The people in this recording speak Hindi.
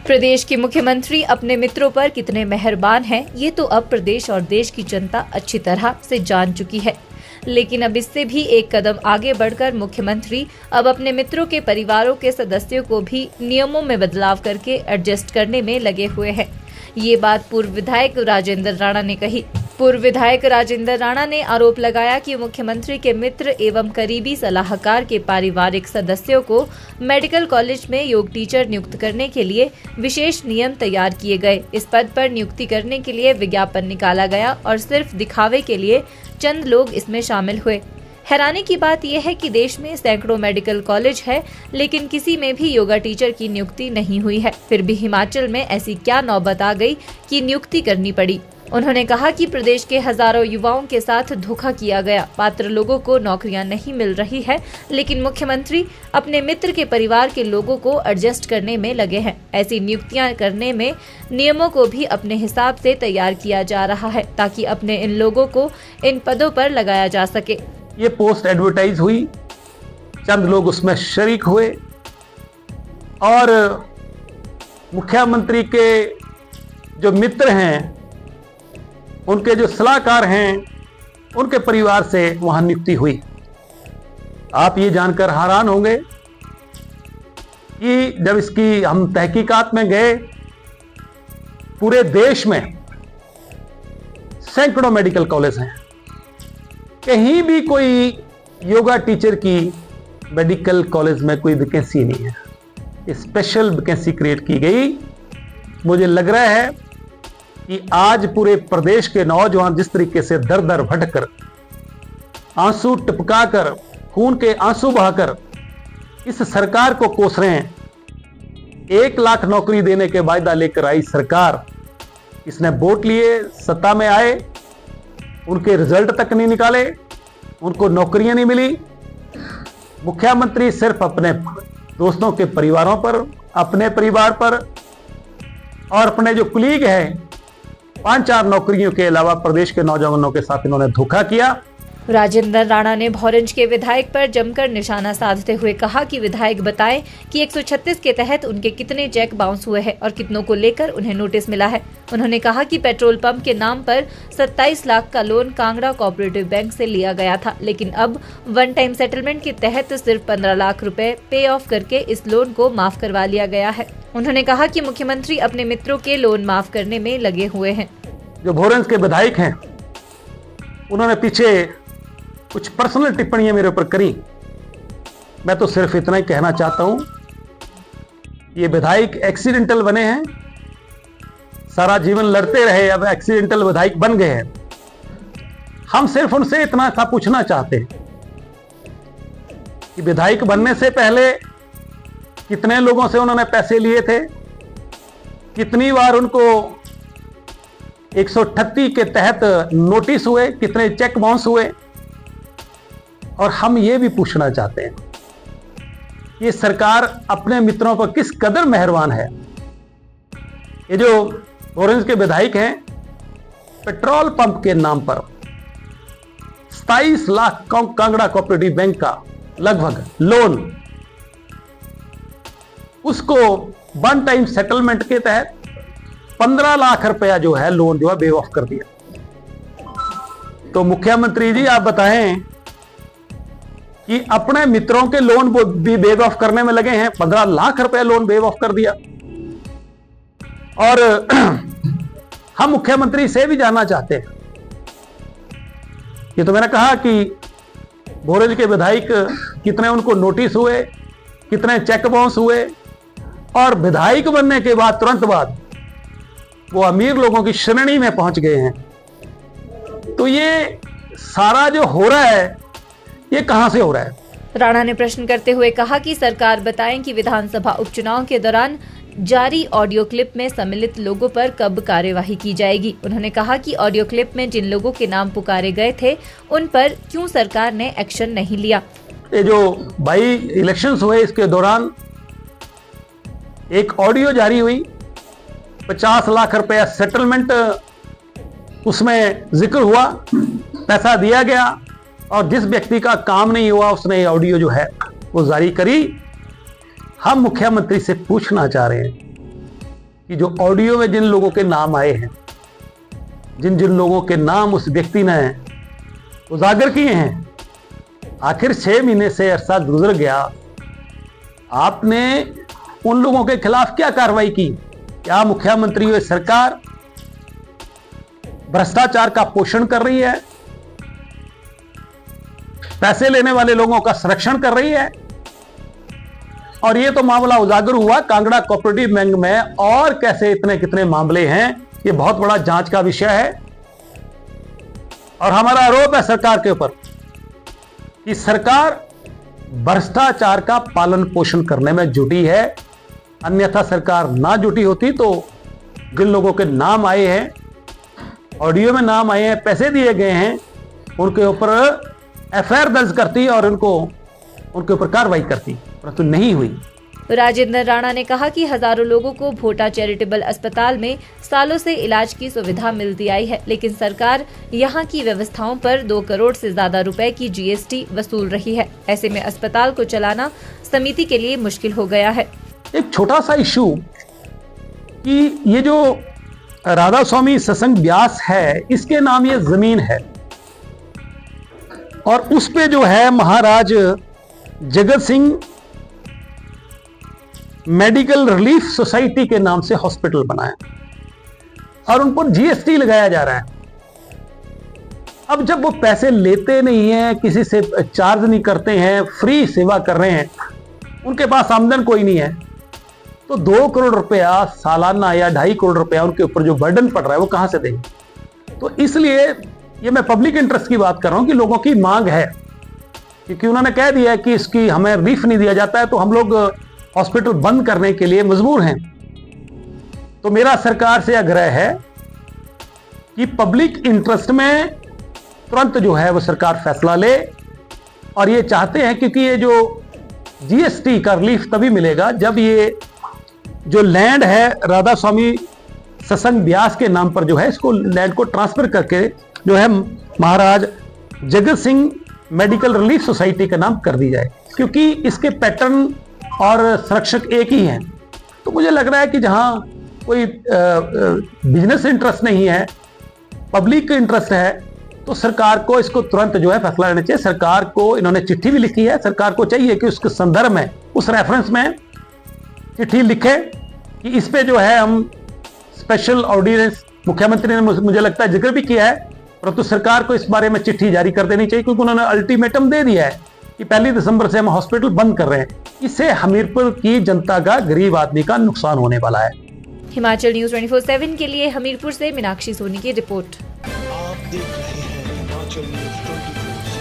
प्रदेश के मुख्यमंत्री अपने मित्रों पर कितने मेहरबान हैं, ये तो अब प्रदेश और देश की जनता अच्छी तरह से जान चुकी है। लेकिन अब इससे भी एक कदम आगे बढ़कर मुख्यमंत्री अब अपने मित्रों के परिवारों के सदस्यों को भी नियमों में बदलाव करके एडजस्ट करने में लगे हुए हैं। ये बात पूर्व विधायक राजेंद्र राणा ने कही। पूर्व विधायक राजेंद्र राणा ने आरोप लगाया कि मुख्यमंत्री के मित्र एवं करीबी सलाहकार के पारिवारिक सदस्यों को मेडिकल कॉलेज में योग टीचर नियुक्त करने के लिए विशेष नियम तैयार किए गए। इस पद पर नियुक्ति करने के लिए विज्ञापन निकाला गया और सिर्फ दिखावे के लिए चंद लोग इसमें शामिल हुए। हैरानी की बात यह है कि देश में सैकड़ों मेडिकल कॉलेज है, लेकिन किसी में भी योगा टीचर की नियुक्ति नहीं हुई है। फिर भी हिमाचल में ऐसी क्या नौबत आ गई कि नियुक्ति करनी पड़ी। उन्होंने कहा कि प्रदेश के हजारों युवाओं के साथ धोखा किया गया। पात्र लोगों को नौकरियां नहीं मिल रही है, लेकिन मुख्यमंत्री अपने मित्र के परिवार के लोगों को एडजस्ट करने में लगे हैं। ऐसी नियुक्तियां करने में नियमों को भी अपने हिसाब से तैयार किया जा रहा है, ताकि अपने इन लोगों को इन पदों पर लगाया जा सके। ये पोस्ट एडवर्टाइज हुई, चंद लोग उसमें शरीक हुए और मुख्यमंत्री के जो मित्र हैं, उनके जो सलाहकार हैं, उनके परिवार से वहां नियुक्ति हुई। आप ये जानकर हैरान होंगे कि जब इसकी हम तहकीकात में गए, पूरे देश में सैकड़ों मेडिकल कॉलेज हैं, कहीं भी कोई योगा टीचर की मेडिकल कॉलेज में कोई वैकेंसी नहीं है। स्पेशल वैकेंसी क्रिएट की गई। मुझे लग रहा है कि आज पूरे प्रदेश के नौजवान जिस तरीके से दर दर भटकर, आंसू टपकाकर, खून के आंसू बहाकर इस सरकार को कोस रहे हैं। 1 लाख नौकरी देने के वायदा लेकर आई सरकार, इसने वोट लिए, सत्ता में आए, उनके रिजल्ट तक नहीं निकाले, उनको नौकरियां नहीं मिली। मुख्यमंत्री सिर्फ अपने दोस्तों के परिवारों पर, अपने परिवार पर और अपने जो कुलीग हैं, 5-4 नौकरियों के अलावा प्रदेश के नौजवानों के साथ इन्होंने धोखा किया। राजेंद्र राणा ने भोरंज के विधायक पर जमकर निशाना साधते हुए कहा कि विधायक बताएं कि 136 के तहत उनके कितने चेक बाउंस हुए हैं और कितनों को लेकर उन्हें नोटिस मिला है। उन्होंने कहा कि पेट्रोल पंप के नाम पर 27 लाख का लोन कांगड़ा कोऑपरेटिव बैंक से लिया गया था, लेकिन अब वन टाइम सेटलमेंट के तहत सिर्फ 15 लाख रुपए पे ऑफ करके इस लोन को माफ करवा लिया गया है। उन्होंने कहा कि मुख्यमंत्री अपने मित्रों के लोन माफ करने में लगे हुए हैं। जो भोरंज के विधायक हैं, उन्होंने पीछे कुछ पर्सनल टिप्पणियां मेरे ऊपर करी। मैं तो सिर्फ इतना ही कहना चाहता हूं, ये विधायक एक्सीडेंटल बने हैं, सारा जीवन लड़ते रहे, अब एक्सीडेंटल विधायक बन गए हैं। हम सिर्फ उनसे इतना सा पूछना चाहते हैं कि विधायक बनने से पहले कितने लोगों से उन्होंने पैसे लिए थे, कितनी बार उनको 138 के तहत नोटिस हुए, कितने चेक बाउंस हुए। और हम ये भी पूछना चाहते हैं, ये सरकार अपने मित्रों पर किस कदर मेहरबान है। ये जो ऑरेंज के विधायक हैं, पेट्रोल पंप के नाम पर 27 लाख कांगड़ा कोऑपरेटिव बैंक का लगभग लोन, उसको वन टाइम सेटलमेंट के तहत 15 लाख रुपया जो है लोन जो है वेव ऑफ कर दिया। तो मुख्यमंत्री जी, आप बताएं कि अपने मित्रों के लोन भी वेव ऑफ करने में लगे हैं। 15 लाख रुपए लोन वेव ऑफ कर दिया। और हम मुख्यमंत्री से भी जानना चाहते हैं, ये तो मैंने कहा कि भोरंज के विधायक कितने उनको नोटिस हुए, कितने चेक बाउंस हुए, और विधायक बनने के बाद तुरंत बाद वो अमीर लोगों की श्रेणी में पहुंच गए हैं। तो ये सारा जो हो रहा है, ये कहां से हो रहा है? राणा ने प्रश्न करते हुए कहा कि सरकार बताएं कि विधानसभा उपचुनाव के दौरान जारी ऑडियो क्लिप में सम्मिलित लोगों पर कब कार्यवाही की जाएगी। उन्होंने कहा कि ऑडियो क्लिप में जिन लोगों के नाम पुकारे गए थे, उन पर क्यों सरकार ने एक्शन नहीं लिया। ये जो बाई इलेक्शंस हुए, इसके दौरान एक ऑडियो जारी हुई, 50 लाख रुपया सेटलमेंट उसमें जिक्र हुआ, पैसा दिया गया, और जिस व्यक्ति का काम नहीं हुआ उसने ये ऑडियो जो है वो जारी करी। हम मुख्यमंत्री से पूछना चाह रहे हैं कि जो ऑडियो में जिन लोगों के नाम आए हैं, जिन जिन लोगों के नाम उस व्यक्ति ने उजागर किए हैं, आखिर 6 महीने से अरसा गुजर गया, आपने उन लोगों के खिलाफ क्या कार्रवाई की? क्या मुख्यमंत्री व सरकार भ्रष्टाचार का पोषण कर रही है, पैसे लेने वाले लोगों का संरक्षण कर रही है? और ये तो मामला उजागर हुआ कांगड़ा कोऑपरेटिव बैंक में, और कैसे इतने कितने मामले हैं, ये बहुत बड़ा जांच का विषय है। और हमारा आरोप है सरकार के ऊपर कि सरकार भ्रष्टाचार का पालन पोषण करने में जुटी है, अन्यथा सरकार ना जुटी होती तो जिन लोगों के नाम आए हैं, ऑडियो में नाम आए हैं, पैसे दिए गए हैं, उनके ऊपर एफआईआर दर्ज करती और उनके ऊपर कार्रवाई करती, परंतु नहीं हुई। राजेंद्र राणा ने कहा कि हजारों लोगों को भोटा चैरिटेबल अस्पताल में सालों से इलाज की सुविधा मिलती आई है, लेकिन सरकार यहां की व्यवस्थाओं पर 2 करोड़ से ज्यादा रुपए की जीएसटी वसूल रही है। ऐसे में अस्पताल को चलाना समिति के लिए मुश्किल हो गया है। एक छोटा सा इशू कि ये जो राधा स्वामी सत्संग ब्यास है, इसके नाम ये जमीन है और उस पे जो है महाराज Jagat Singh medical relief society के नाम से हॉस्पिटल बनाया और उन पर जीएसटी लगाया जा रहा है। अब जब वो पैसे लेते नहीं हैं, किसी से चार्ज नहीं करते हैं, फ्री सेवा कर रहे हैं, उनके पास आमदन कोई नहीं है, तो 2 करोड़ रुपया सालाना या 2.5 करोड़ रुपया उनके ऊपर जो बर्डन पड़ रहा है वो कहां से देंगे? तो इसलिए ये मैं पब्लिक इंटरेस्ट की बात कर रहा हूं कि लोगों की मांग है, क्योंकि उन्होंने कह दिया है कि इसकी हमें रिलीफ नहीं दिया जाता है तो हम लोग हॉस्पिटल बंद करने के लिए मजबूर हैं। तो मेरा सरकार से आग्रह है कि पब्लिक इंटरेस्ट में तुरंत जो है वो सरकार फैसला ले, और ये चाहते हैं क्योंकि ये जो जीएसटी का रिलीफ तभी मिलेगा जब ये जो लैंड है राधा स्वामी सत्संग ब्यास के नाम पर जो है, इसको लैंड को ट्रांसफर करके जो है महाराज Jagat Singh medical relief society का नाम कर दी जाए, क्योंकि इसके पैटर्न और संरक्षक एक ही हैं। तो मुझे लग रहा है कि जहां कोई बिजनेस इंटरेस्ट नहीं है, पब्लिक इंटरेस्ट है, तो सरकार को इसको तुरंत जो है फैसला लेना चाहिए। सरकार को इन्होंने चिट्ठी भी लिखी है, सरकार को चाहिए कि उसके संदर्भ में, उस रेफरेंस में चिट्ठी लिखे कि इस पे जो है हम स्पेशल ऑर्डिनेंस, मुख्यमंत्री ने मुझे लगता है जिक्र भी किया है, परंतु सरकार को इस बारे में चिट्ठी जारी कर देनी चाहिए, क्योंकि उन्होंने अल्टीमेटम दे दिया है कि 1 दिसंबर से हम हॉस्पिटल बंद कर रहे हैं। इससे हमीरपुर की जनता का, गरीब आदमी का नुकसान होने वाला है। हिमाचल न्यूज 24/7 के लिए हमीरपुर से मीनाक्षी सोनी की रिपोर्ट। आप देख रहे हैं हिमाचल न्यूज 24।